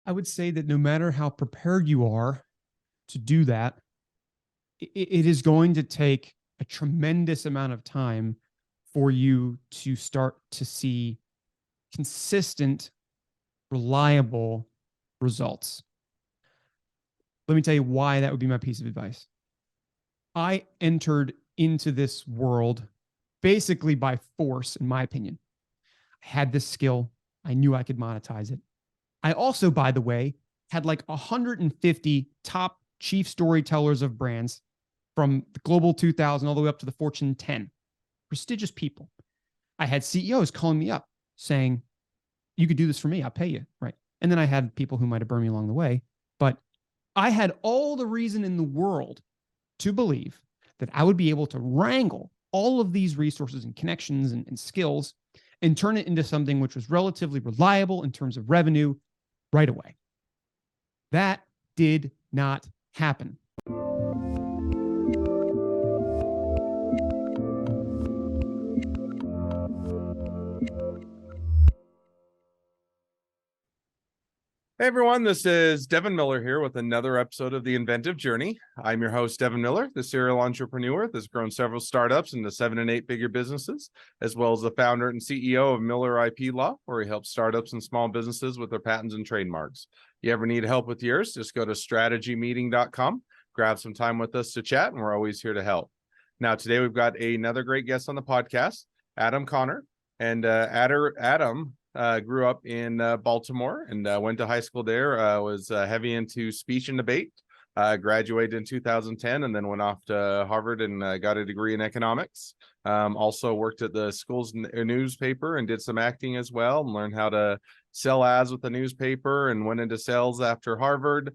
I would say that no matter how prepared you are to do that, it is going to take a tremendous amount of time for you to start to see consistent, reliable results. Let me tell you why that would be my piece of advice. I entered into this world basically by force, in my opinion. I had this skill. I knew I could monetize it. I also, by the way, had like 150 top chief storytellers of brands from the Global 2000 all the way up to the Fortune 10. Prestigious people. I had CEOs calling me up saying, you could do this for me. I'll pay you. Right. And then I had people who might have burned me along the way. But I had all the reason in the world to believe that I would be able to wrangle all of these resources and connections and skills and turn it into something which was relatively reliable in terms of revenue right away. That did not happen. Hey everyone, this is Devin Miller here with another episode of The Inventive Journey. I'm your host, Devin Miller, the serial entrepreneur that's grown several startups into 7- and 8-figure businesses, as well as the founder and CEO of Miller IP Law, where he helps startups and small businesses with their patents and trademarks. You ever need help with yours, just go to strategymeeting.com, grab some time with us to chat, and we're always here to help. Now, today we've got another great guest on the podcast, Adam Connor. And Adam grew up in Baltimore and went to high school there, was heavy into speech and debate, graduated in 2010 and then went off to Harvard and got a degree in economics. Also worked at the school's newspaper and did some acting as well and learned how to sell ads with the newspaper and went into sales after Harvard.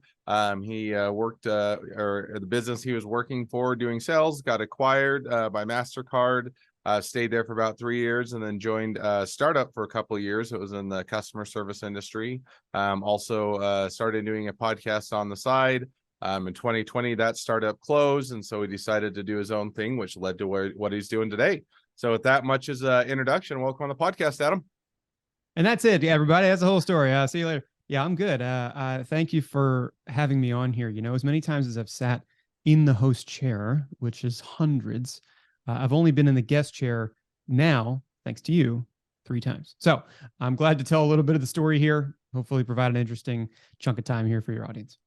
He worked, or the business he was working for doing sales got acquired by MasterCard. Stayed there for about 3 years and then joined a startup for a couple of years. It was in the customer service industry. Also started doing a podcast on the side. In 2020, that startup closed, and so he decided to do his own thing, which led to what he's doing today. So with that much as an introduction, welcome on the podcast, Adam. And that's it. Yeah, everybody, that's the whole story. See you later. Yeah, I'm good. Thank you for having me on here. You know, as many times as I've sat in the host chair, which is hundreds, I've only been in the guest chair now, thanks to you, 3 times. So I'm glad to tell a little bit of the story here. Hopefully provide an interesting chunk of time here for your audience.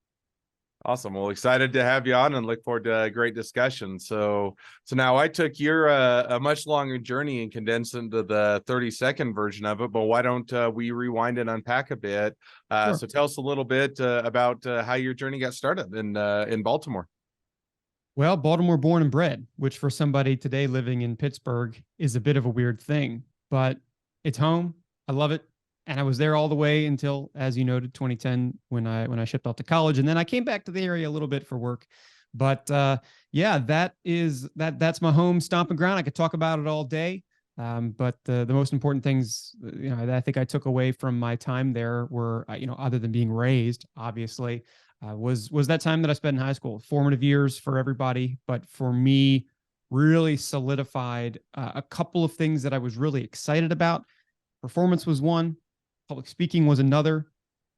Awesome. Well, excited to have you on and look forward to a great discussion. So now I took your a much longer journey and condensed into the 30-second version of it, but why don't we rewind and unpack a bit? Sure. So tell us a little bit about how your journey got started in Baltimore. Well, Baltimore born and bred, which for somebody today living in Pittsburgh is a bit of a weird thing, but it's home. I love it. And I was there all the way until, as you noted, 2010 when I shipped off to college. And then I came back to the area a little bit for work. But yeah, that's my home stomping ground. I could talk about it all day. But the most important things, you know, that I think I took away from my time there were, you know, other than being raised, obviously, was that time that I spent in high school. Formative years for everybody, but for me, really solidified a couple of things that I was really excited about. Performance was one, public speaking was another.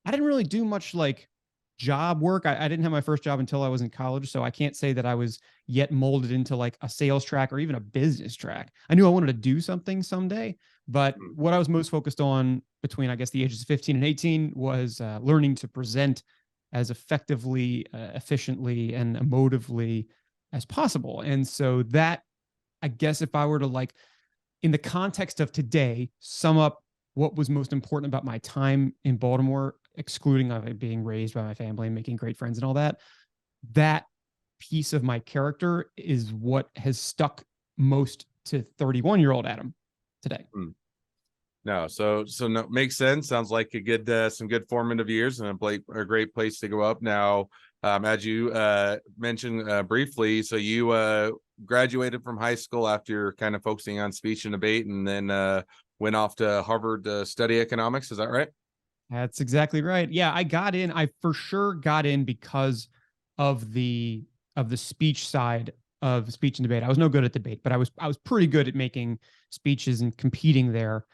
I didn't really do much like job work. I didn't have my first job until I was in college, so I can't say that I was yet molded into like a sales track or even a business track. I knew I wanted to do something someday, but what I was most focused on between, I guess, the ages of 15 and 18 was learning to present as effectively, efficiently, and emotively as possible. And so that, I guess, if I were to like, in the context of today, sum up what was most important about my time in Baltimore, excluding being raised by my family and making great friends and all that, that piece of my character is what has stuck most to 31-year-old Adam today. No, so no, makes sense. Sounds like a good some good formative years and a great place to go up. Now, as you mentioned briefly, so you graduated from high school after kind of focusing on speech and debate, and then went off to Harvard to study economics. Is that right? That's exactly right. Yeah, I got in. I for sure got in because of the speech side of speech and debate. I was no good at debate, but I was pretty good at making speeches and competing there.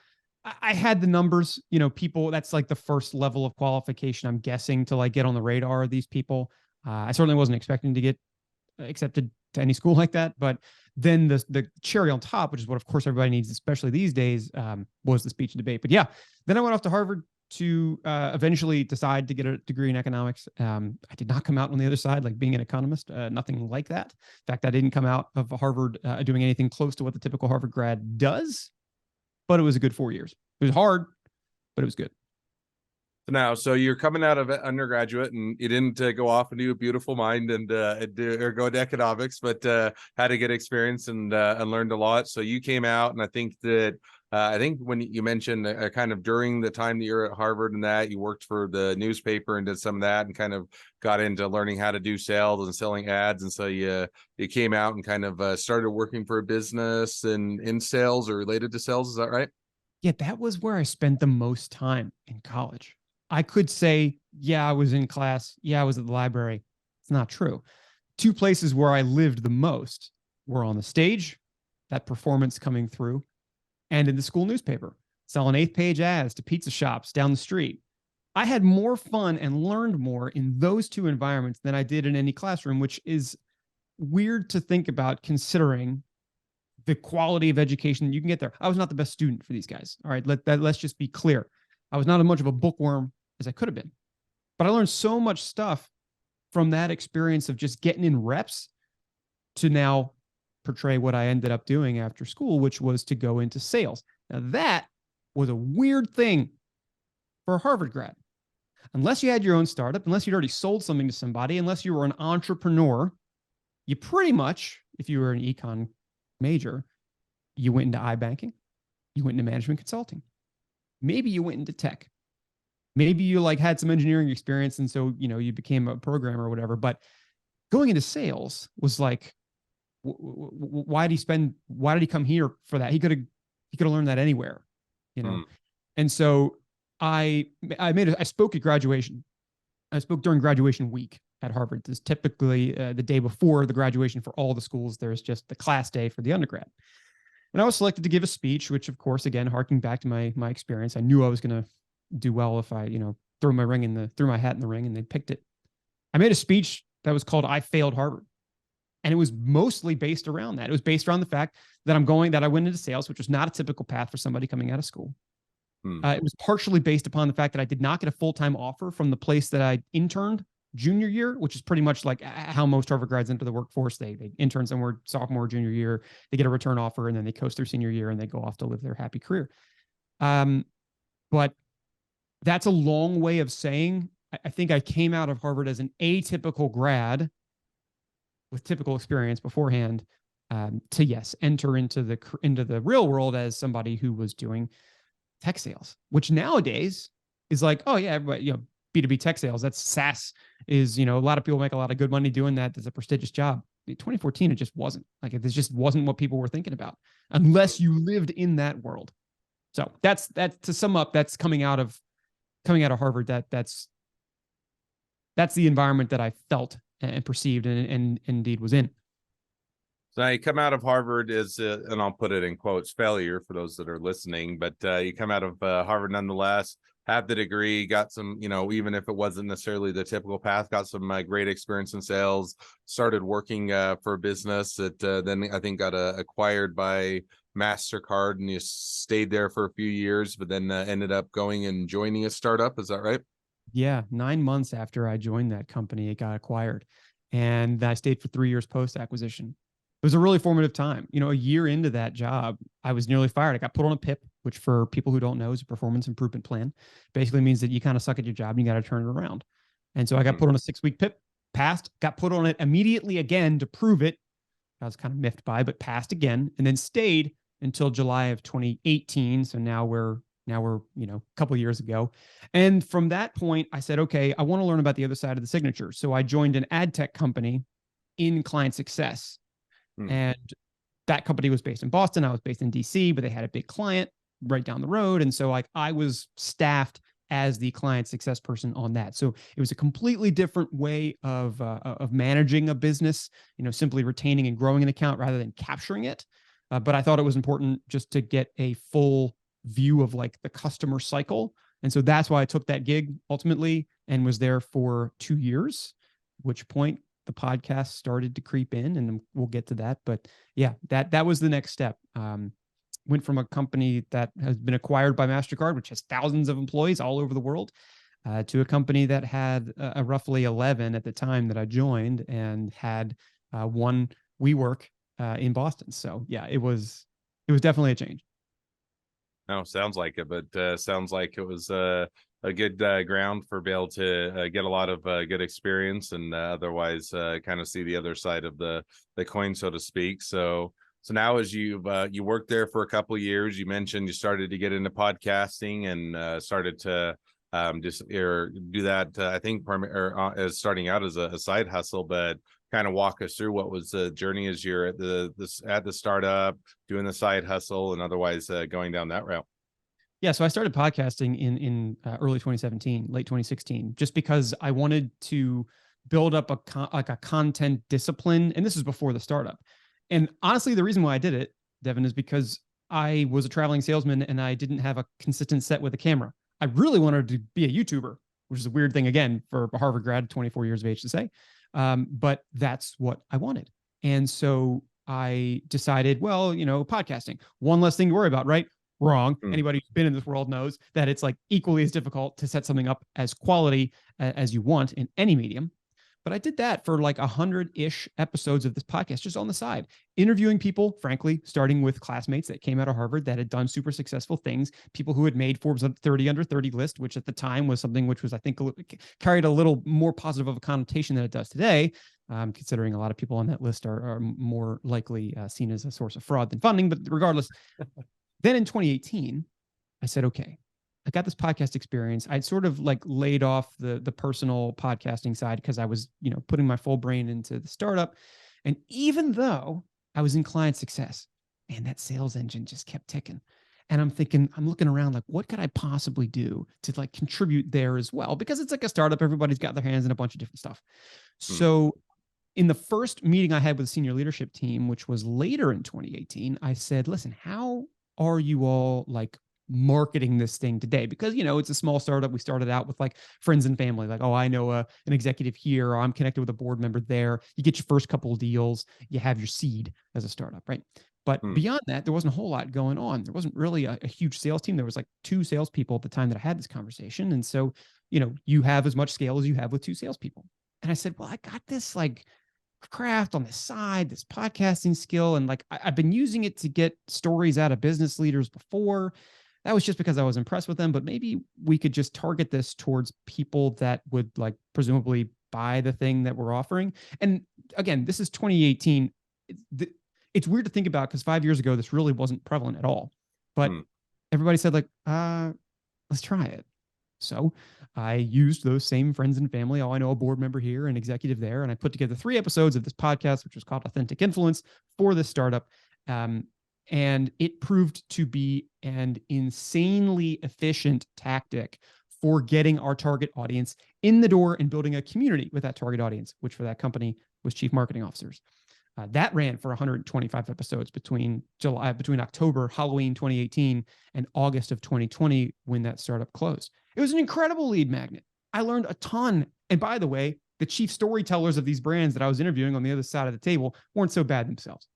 I had the numbers, people, that's like the first level of qualification, I'm guessing, to like get on the radar of these people. I certainly wasn't expecting to get accepted to any school like that. But then the cherry on top, which is what of course everybody needs, especially these days, was the speech and debate. But yeah, then I went off to Harvard to eventually decide to get a degree in economics. I did not come out on the other side like being an economist, nothing like that. In fact, I didn't come out of Harvard doing anything close to what the typical Harvard grad does, but it was a good 4 years. It was hard, but it was good. Now, so you're coming out of undergraduate, and you didn't go off into a beautiful mind and or go to economics, but had a good experience and learned a lot. So you came out, and I think that I think when you mentioned kind of during the time that you're at Harvard and that you worked for the newspaper and did some of that and kind of got into learning how to do sales and selling ads, and so you came out and kind of started working for a business and in sales or related to sales. Is that right? Yeah, that was where I spent the most time in college. I could say, yeah, I was in class. Yeah, I was at the library. It's not true. Two places where I lived the most were on the stage, that performance coming through, and in the school newspaper, selling eighth page ads to pizza shops down the street. I had more fun and learned more in those two environments than I did in any classroom, which is weird to think about considering the quality of education you can get there. I was not the best student for these guys. All right, let's just be clear. I was not as much of a bookworm as I could have been, but I learned so much stuff from that experience of just getting in reps to now portray what I ended up doing after school, which was to go into sales. Now that was a weird thing for a Harvard grad. Unless you had your own startup, unless you'd already sold something to somebody, unless you were an entrepreneur, you pretty much, if you were an econ major, you went into iBanking, you went into management consulting. Maybe you went into tech. Maybe you like had some engineering experience, and so you became a programmer or whatever. But going into sales was like, why did he come here for that? He could have learned that anywhere, you know. And so I spoke at graduation. I spoke during graduation week at Harvard. This is typically the day before the graduation for all the schools. There's just the class day for the undergrad. And I was selected to give a speech, which of course, again, harking back to my experience, I knew I was going to do well if I, threw my hat in the ring, and they picked it. I made a speech that was called "I Failed Harvard." And it was mostly based around that. It was based around the fact that I went into sales, which was not a typical path for somebody coming out of school. It was partially based upon the fact that I did not get a full-time offer from the place that I interned junior year, which is pretty much like how most Harvard grads enter the workforce. They intern somewhere sophomore, junior year, they get a return offer, and then they coast through senior year and they go off to live their happy career. But that's a long way of saying I think I came out of Harvard as an atypical grad with typical experience beforehand, to yes, enter into the real world as somebody who was doing tech sales, which nowadays is like, oh yeah, everybody, B2B tech sales, that's SaaS, is, a lot of people make a lot of good money doing that. It's a prestigious job. In 2014, it just wasn't. Like, it just wasn't what people were thinking about unless you lived in that world. So that's to sum up, that's coming out of Harvard. That's the environment that I felt and perceived and indeed was in. So now you come out of Harvard as, and I'll put it in quotes, failure for those that are listening, but you come out of Harvard nonetheless, have the degree, got some, even if it wasn't necessarily the typical path, got some great experience in sales, started working for a business that then I think got acquired by MasterCard, and you stayed there for a few years, but then ended up going and joining a startup. Is that right? Yeah. 9 months after I joined that company, it got acquired. And I stayed for 3 years post-acquisition. It was a really formative time. A year into that job, I was nearly fired. I got put on a PIP, which for people who don't know is a performance improvement plan. Basically means that you kind of suck at your job and you got to turn it around. And so I got put on a 6-week PIP, passed, got put on it immediately again to prove it. I was kind of miffed by, but passed again, and then stayed until July of 2018. So now we're a couple of years ago. And from that point, I said, okay, I want to learn about the other side of the signature. So I joined an ad tech company in client success. And that company was based in Boston. I was based in DC, but they had a big client right down the road. And so I was staffed as the client success person on that. So it was a completely different way of managing a business, simply retaining and growing an account rather than capturing it. But I thought it was important just to get a full view of like the customer cycle. And so that's why I took that gig ultimately and was there for 2 years, which point the podcast started to creep in, and we'll get to that. But yeah, that was the next step. Went from a company that has been acquired by MasterCard, which has thousands of employees all over the world, to a company that had roughly 11 at the time that I joined and had one WeWork in Boston. So yeah, it was definitely a change. No, sounds like it, but sounds like it was a good ground for be able to get a lot of good experience and otherwise kind of see the other side of the coin, so to speak. So now, as you worked there for a couple of years, you mentioned you started to get into podcasting and started to just do that. I think as starting out as a side hustle, but kind of walk us through what was the journey as you're at the startup, doing the side hustle, and otherwise going down that route. Yeah, so I started podcasting in early 2017, late 2016, just because I wanted to build up a content discipline, and this is before the startup. And honestly, the reason why I did it, Devin, is because I was a traveling salesman and I didn't have a consistent set with a camera. I really wanted to be a YouTuber, which is a weird thing again for a Harvard grad, 24 years of age to say. But that's what I wanted. And so I decided, well, podcasting, one less thing to worry about, right? Wrong. Anybody who's been in this world knows that it's like equally as difficult to set something up as quality as you want in any medium. But I did that for like 100-ish episodes of this podcast, just on the side, interviewing people, frankly, starting with classmates that came out of Harvard that had done super successful things, people who had made Forbes 30 under 30 list, which at the time was something which was, I think, carried a little more positive of a connotation than it does today, considering a lot of people on that list are more likely seen as a source of fraud than funding. But regardless, then in 2018, I said, okay, I got this podcast experience. I'd sort of like laid off the personal podcasting side because I was, putting my full brain into the startup. And even though I was in client success, man, that sales engine just kept ticking. And I'm looking around like, what could I possibly do to like contribute there as well? Because it's like a startup. Everybody's got their hands in a bunch of different stuff. So in the first meeting I had with the senior leadership team, which was later in 2018, I said, listen, how are you all like marketing this thing today? Because it's a small startup. We started out with like friends and family, like, oh, I know an executive here, or I'm connected with a board member there. You get your first couple of deals, you have your seed as a startup, right? But beyond that, there wasn't a whole lot going on. There wasn't really a huge sales team. There was like 2 salespeople at the time that I had this conversation. And so, you have as much scale as you have with 2 salespeople. And I said, well, I got this like craft on the side, this podcasting skill, and like I've been using it to get stories out of business leaders before. That was just because I was impressed with them, but maybe we could just target this towards people that would like presumably buy the thing that we're offering. And again, this is 2018. It's weird to think about because 5 years ago, this really wasn't prevalent at all. But everybody said like, let's try it. So I used those same friends and family. Oh, I know a board member here, an executive there. And I put together 3 episodes of this podcast, which was called Authentic Influence, for this startup. And it proved to be an insanely efficient tactic for getting our target audience in the door and building a community with that target audience, which for that company was chief marketing officers. That ran for 125 episodes between October, Halloween 2018, and August of 2020 when that startup closed. It was an incredible lead magnet. I learned a ton. And by the way, the chief storytellers of these brands that I was interviewing on the other side of the table weren't so bad themselves.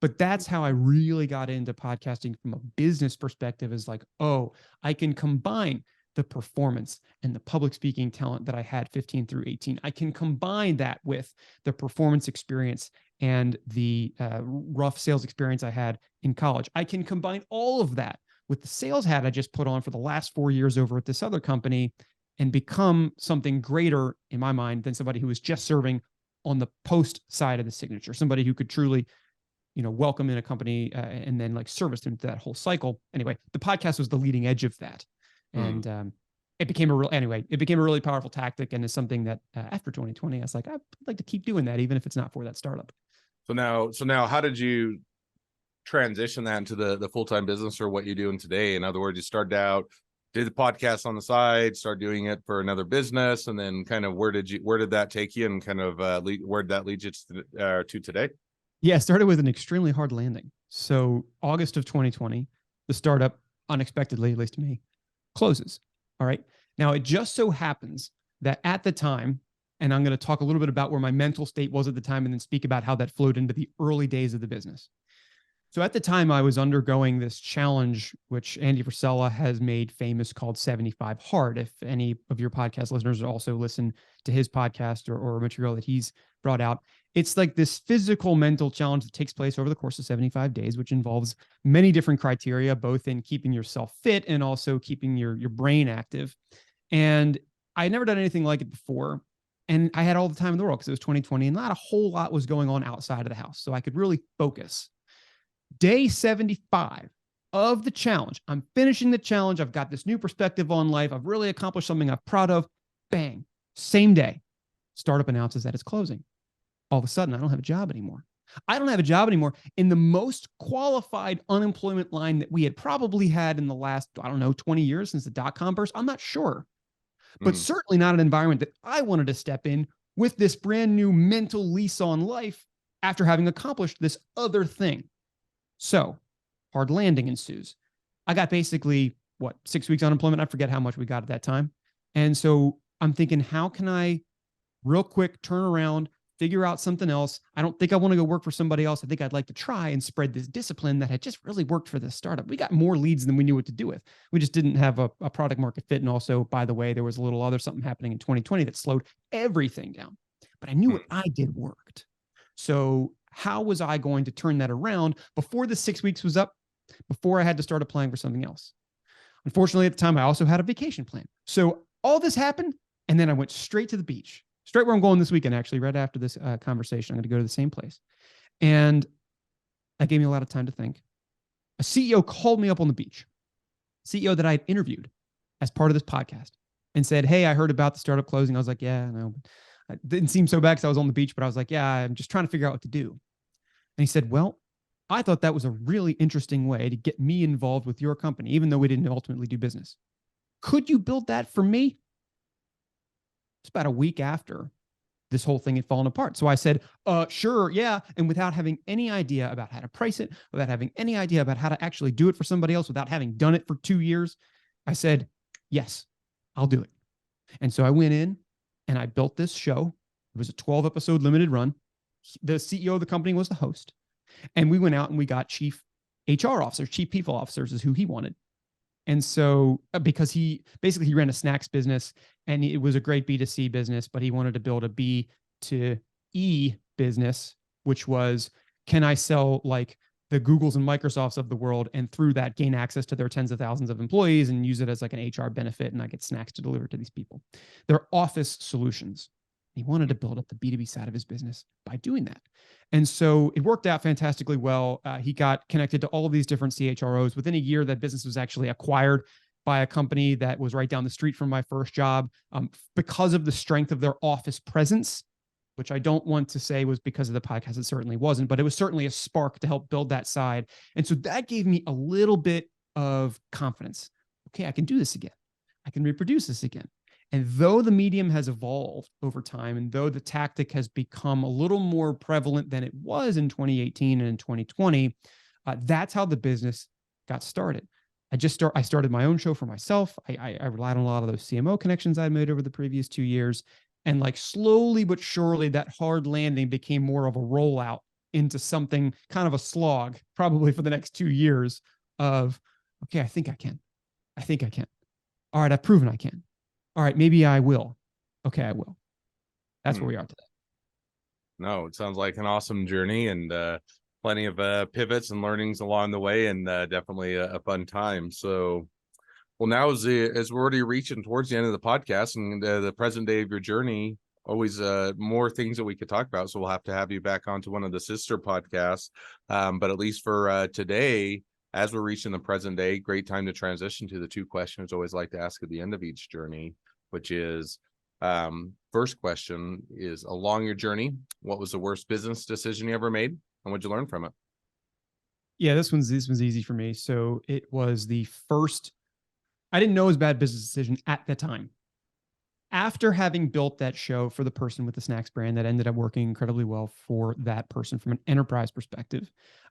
But that's how I really got into podcasting from a business perspective, is like, oh, I can combine the performance and the public speaking talent that I had 15 through 18. I can combine that with the performance experience and the rough sales experience I had in college. I can combine all of that with the sales hat I just put on for the last 4 years over at this other company and become something greater in my mind than somebody who was just serving on the post side of the signature, somebody who could truly welcome in a company and then like service them to that whole cycle. Anyway, the podcast was the leading edge of that. And it became a really powerful tactic, and is something that after 2020, I was like, I'd like to keep doing that, even if it's not for that startup. So now how did you transition that into the full-time business, or what you're doing today? In other words, you started out, did the podcast on the side, start doing it for another business, and then kind of where did that take you, and kind of where did that lead you to today? Yeah, it started with an extremely hard landing. So August of 2020, the startup unexpectedly, at least to me, closes. All right. Now, it just so happens that at the time, and I'm going to talk a little bit about where my mental state was at the time and then speak about how that flowed into the early days of the business. So at the time, I was undergoing this challenge, which Andy Frisella has made famous, called 75 Hard. If any of your podcast listeners also listen to his podcast or material that he's brought out, it's like this physical mental challenge that takes place over the course of 75 days, which involves many different criteria, both in keeping yourself fit and also keeping your brain active. And I had never done anything like it before. And I had all the time in the world because it was 2020 and not a whole lot was going on outside of the house. So I could really focus. Day 75 of the challenge. I'm finishing the challenge. I've got this new perspective on life. I've really accomplished something I'm proud of. Bang. Same day, startup announces that it's closing. All of a sudden, I don't have a job anymore. I don't have a job anymore in the most qualified unemployment line that we had probably had in the last, 20 years since the dot-com burst. I'm not sure, but certainly not an environment that I wanted to step in with this brand new mental lease on life after having accomplished this other thing. So hard landing ensues. I got basically 6 weeks unemployment. I forget how much we got at that time. And so I'm thinking, how can I real quick turn around, figure out something else? I don't think I want to go work for somebody else. I think I'd like to try and spread this discipline that had just really worked for this startup. We got more leads than we knew what to do with. We just didn't have a product market fit. And also, by the way, there was a little other something happening in 2020 that slowed everything down. But I knew what I did worked. So how was I going to turn that around before the 6 weeks was up, before I had to start applying for something else? Unfortunately, at the time, I also had a vacation plan. So all this happened, and then I went straight to the beach, straight where I'm going this weekend, actually, right after this conversation. I'm going to go to the same place. And that gave me a lot of time to think. A CEO called me up on the beach, CEO that I had interviewed as part of this podcast, and said, "Hey, I heard about the startup closing." I was like, "Yeah, I know." It didn't seem so bad because I was on the beach, but I was like, "Yeah, I'm just trying to figure out what to do." And he said, "Well, I thought that was a really interesting way to get me involved with your company, even though we didn't ultimately do business. Could you build that for me?" It's about a week after this whole thing had fallen apart. So I said, sure, yeah. And without having any idea about how to price it, without having any idea about how to actually do it for somebody else, without having done it for 2 years, I said, yes, I'll do it. And so I went in and I built this show. It was a 12-episode limited run. The CEO of the company was the host. And we went out and we got chief HR officers, chief people officers is who he wanted. And so because he ran a snacks business and it was a great B2C business, but he wanted to build a B to E business, which was, can I sell like the Googles and Microsofts of the world and through that gain access to their tens of thousands of employees and use it as like an HR benefit and I get snacks to deliver to these people. They're office solutions. He wanted to build up the B2B side of his business by doing that. And so it worked out fantastically well. He got connected to all of these different CHROs. Within a year, that business was actually acquired by a company that was right down the street from my first job. Because of the strength of their office presence, which I don't want to say was because of the podcast. It certainly wasn't, but it was certainly a spark to help build that side. And so that gave me a little bit of confidence. Okay, I can do this again. I can reproduce this again. And though the medium has evolved over time, and though the tactic has become a little more prevalent than it was in 2018 and in 2020, that's how the business got started. I started my own show for myself. I relied on a lot of those CMO connections I'd made over the previous 2 years. And like slowly but surely, that hard landing became more of a rollout into something kind of a slog, probably for the next 2 years of, okay, I think I can. I think I can. All right, I've proven I can. All right, maybe I will. Okay, I will. That's where we are today. No, it sounds like an awesome journey and plenty of pivots and learnings along the way, and definitely a fun time. So, well, now as we're already reaching towards the end of the podcast and the present day of your journey, always more things that we could talk about. So we'll have to have you back onto one of the sister podcasts. But at least for today, as we're reaching the present day, great time to transition to the two questions I always like to ask at the end of each journey, which is first question is, along your journey, what was the worst business decision you ever made and what'd you learn from it? Yeah, this one's easy for me. So it was the first, I didn't know it was a bad business decision at the time. After having built that show for the person with the snacks brand that ended up working incredibly well for that person from an enterprise perspective,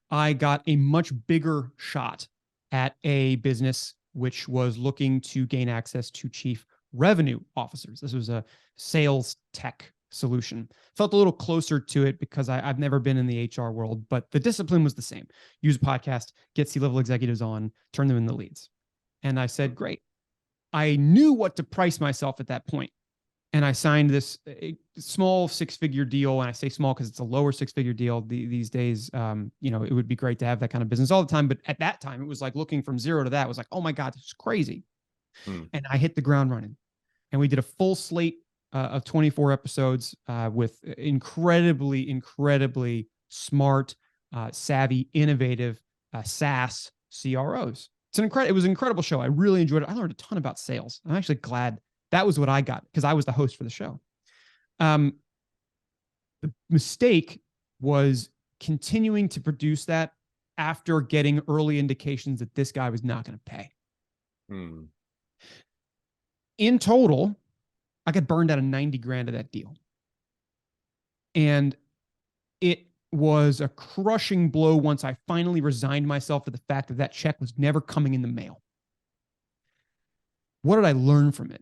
I got a much bigger shot at a business which was looking to gain access to chief revenue officers. This was a sales tech solution. Felt a little closer to it because I've never been in the HR world, but the discipline was the same. Use a podcast, get C-level executives on, turn them into leads. And I said, great. I knew what to price myself at that point. And I signed this small six-figure deal. And I say small because it's a lower six-figure deal these days. It would be great to have that kind of business all the time. But at that time, it was like looking from zero to that was like, oh my God, this is crazy. And I hit the ground running. And we did a full slate of 24 episodes with incredibly smart, savvy, innovative SaaS CROs. It was an incredible show. I really enjoyed it. I learned a ton about sales. I'm actually glad that was what I got because I was the host for the show. The mistake was continuing to produce that after getting early indications that this guy was not going to pay. In total, I got burned out of 90 grand of that deal. And it was a crushing blow once I finally resigned myself to the fact that that check was never coming in the mail. What did I learn from it?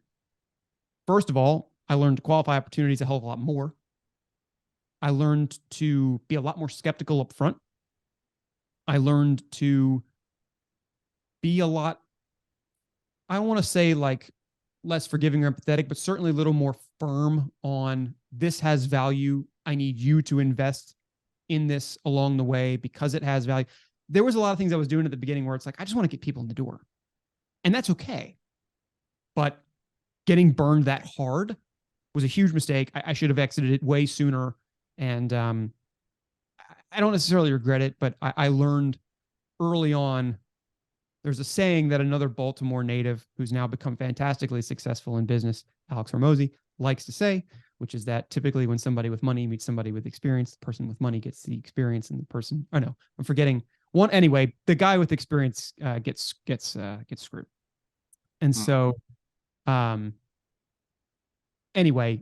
First of all, I learned to qualify opportunities a hell of a lot more. I learned to be a lot more skeptical up front. I learned to be a lot, I don't want to say like less forgiving or empathetic, but certainly a little more firm on this has value. I need you to invest in this along the way because it has value. There was a lot of things I was doing at the beginning where it's like, I just want to get people in the door. And that's okay. But getting burned that hard was a huge mistake. I should have exited it way sooner. And I don't necessarily regret it, but I learned early on. There's a saying that another Baltimore native who's now become fantastically successful in business, Alex Hormozy, likes to say, which is that typically when somebody with money meets somebody with experience, the person with money gets the experience and the person, oh no, I'm forgetting one. Anyway, the guy with experience gets screwed. And so, anyway,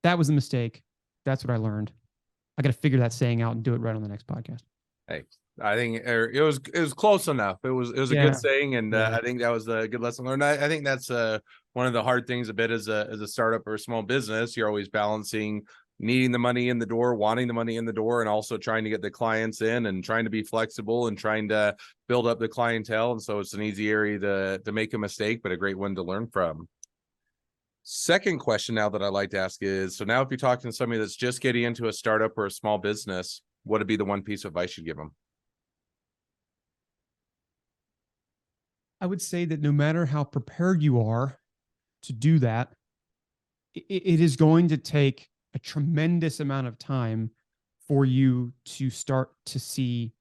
that was a mistake. That's what I learned. I got to figure that saying out and do it right on the next podcast. Hey, I think it was close enough. It was a good saying, and I think that was a good lesson learned. I think that's one of the hard things a bit as a startup or a small business. You're always balancing needing the money in the door, wanting the money in the door, and also trying to get the clients in and trying to be flexible and trying to build up the clientele. And so it's an easy area to make a mistake, but a great one to learn from. Second question now that I'd like to ask is, so now if you're talking to somebody that's just getting into a startup or a small business, what would be the one piece of advice you'd give them? I would say that no matter how prepared you are to do that, it is going to take a tremendous amount of time for you to start to see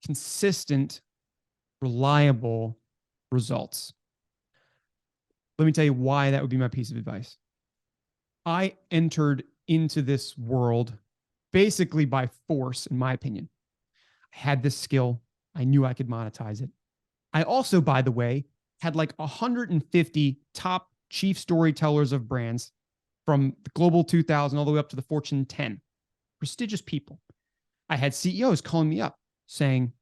consistent, reliable results. Let me tell you why that would be my piece of advice. I entered into this world basically by force, in my opinion. I had this skill. I knew I could monetize it. I also, by the way, had like 150 top chief storytellers of brands from the Global 2000 all the way up to the Fortune 10. Prestigious people. I had CEOs calling me up saying,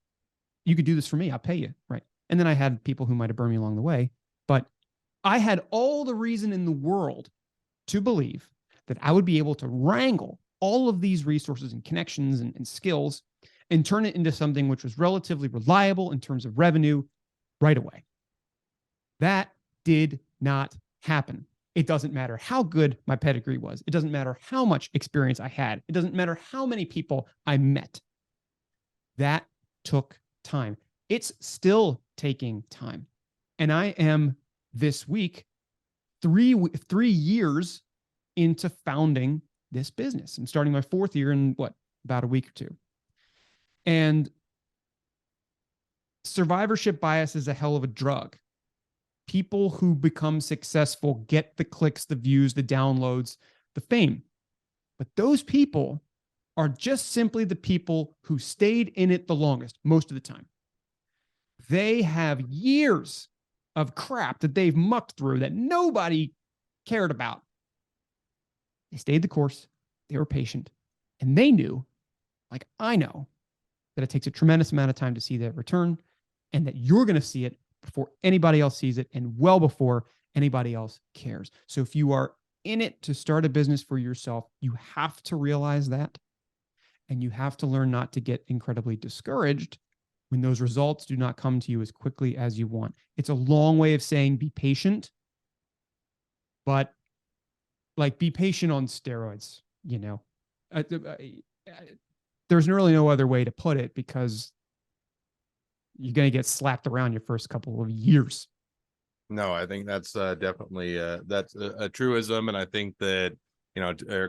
you could do this for me. I'll pay you. Right. And then I had people who might have burned me along the way. But I had all the reason in the world to believe that I would be able to wrangle all of these resources and connections and skills and turn it into something which was relatively reliable in terms of revenue right away. That did not happen. It doesn't matter how good my pedigree was. It doesn't matter how much experience I had. It doesn't matter how many people I met. That took time. It's still taking time. And I am this week, three years into founding this business. I'm starting my fourth year in about a week or two. And survivorship bias is a hell of a drug. People who become successful get the clicks, the views, the downloads, the fame. But those people are just simply the people who stayed in it the longest, most of the time. They have years of crap that they've mucked through that nobody cared about. They stayed the course. They were patient. And they knew, like I know, that it takes a tremendous amount of time to see that return. and that you're going to see it before anybody else sees it and well before anybody else cares. So if you are in it to start a business for yourself, you have to realize that. And you have to learn not to get incredibly discouraged when those results do not come to you as quickly as you want. It's a long way of saying be patient, but like be patient on steroids, you know. There's really no other way to put it because you're going to get slapped around your first couple of years. No, I think that's definitely that's a truism, and I think that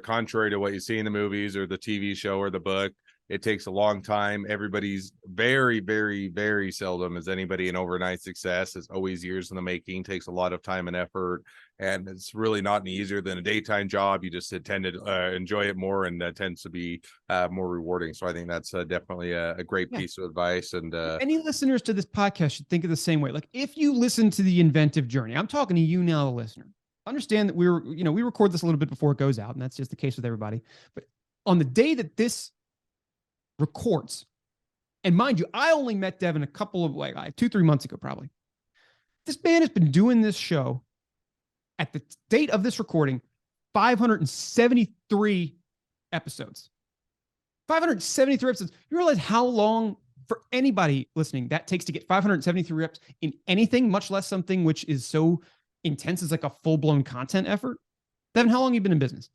contrary to what you see in the movies or the TV show or the book, it takes a long time. Everybody's very, very, very seldom is anybody an overnight success. It's always years in the making, takes a lot of time and effort, and it's really not any easier than a daytime job. You just tend to enjoy it more, and tends to be more rewarding. So I think that's definitely a great piece of advice. And any listeners to this podcast should think of the same way. Like if you listen to the inventive journey, I'm talking to you now, the listener. Understand that we record this a little bit before it goes out, and that's just the case with everybody. But on the day that this records, and mind you, I only met Devin a couple of like 2-3 months ago, probably. This man has been doing this show at the date of this recording, 573 episodes. 573 episodes. You realize how long for anybody listening that takes to get 573 reps in anything, much less something which is so intense as like a full-blown content effort? Devin, how long have you been in business?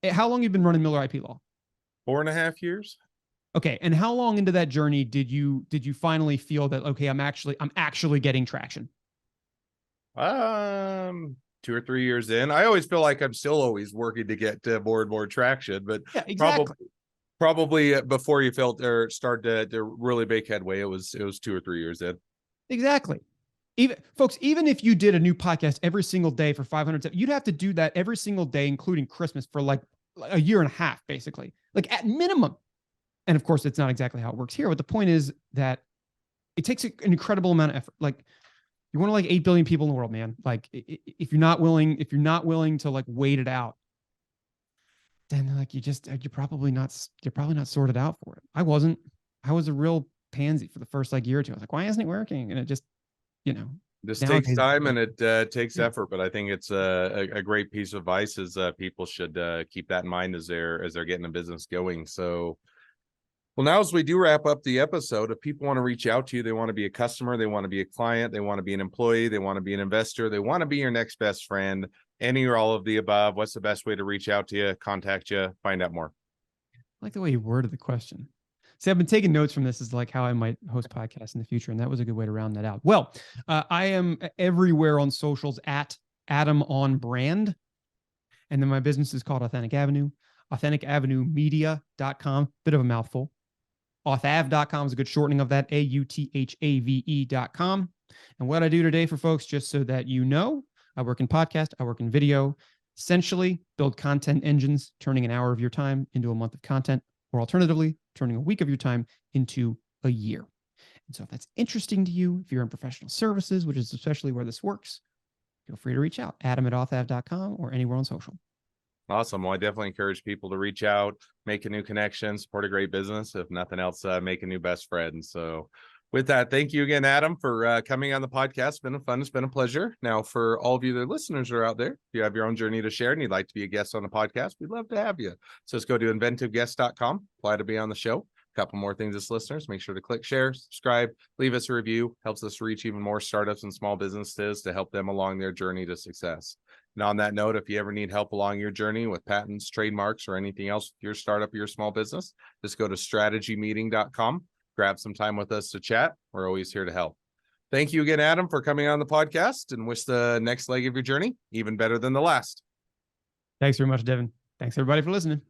How long have you been running Miller IP Law? 4.5 years. Okay, and how long into that journey did you finally feel that okay, I'm actually getting traction? 2 or 3 years in. I always feel like I'm still always working to get more and more traction, but yeah, exactly. Probably before you felt or started to really make headway, it was 2 or 3 years in. Exactly. Even if you did a new podcast every single day for 500, you'd have to do that every single day, including Christmas, for like a year and a half, basically, like at minimum. And of course, it's not exactly how it works here. But the point is that it takes an incredible amount of effort. Like you're one of like 8 billion people in the world, man. Like if you're not willing to like wait it out, then like you're probably not sorted out for it. I wasn't. I was a real pansy for the first like year or two. I was like, why isn't it working? And it just, this takes time and it takes effort, but I think it's a great piece of advice is people should keep that in mind as they're getting a business going. So, well, now as we do wrap up the episode, if people want to reach out to you, they want to be a customer, they want to be a client, they want to be an employee, they want to be an investor, they want to be your next best friend, any or all of the above, what's the best way to reach out to you, contact you, find out more? I like the way you worded the question. See, I've been taking notes from this as like how I might host podcasts in the future, and that was a good way to round that out. Well, I am everywhere on socials at Adam on Brand, and then my business is called Authentic Avenue, AuthenticAvenueMedia.com. Bit of a mouthful. Authav.com is a good shortening of that, AUTHAVE.com. And what I do today for folks, just so that you know, I work in podcast, I work in video, essentially build content engines, turning an hour of your time into a month of content, or alternatively, turning a week of your time into a year. And so if that's interesting to you, if you're in professional services, which is especially where this works, feel free to reach out, adam@authav.com or anywhere on social. Awesome. Well, I definitely encourage people to reach out, make a new connection, support a great business. If nothing else, make a new best friend. So with that, thank you again, Adam, for coming on the podcast. It's been fun. It's been a pleasure. Now, for all of you that listeners are out there, if you have your own journey to share and you'd like to be a guest on the podcast, we'd love to have you. So let's go to inventiveguest.com, apply to be on the show. A couple more things as listeners, make sure to click share, subscribe, leave us a review, helps us reach even more startups and small businesses to help them along their journey to success. And on that note, if you ever need help along your journey with patents, trademarks, or anything else with your startup or your small business, just go to strategymeeting.com, grab some time with us to chat. We're always here to help. Thank you again, Adam, for coming on the podcast, and wish the next leg of your journey even better than the last. Thanks very much, Devin. Thanks everybody for listening.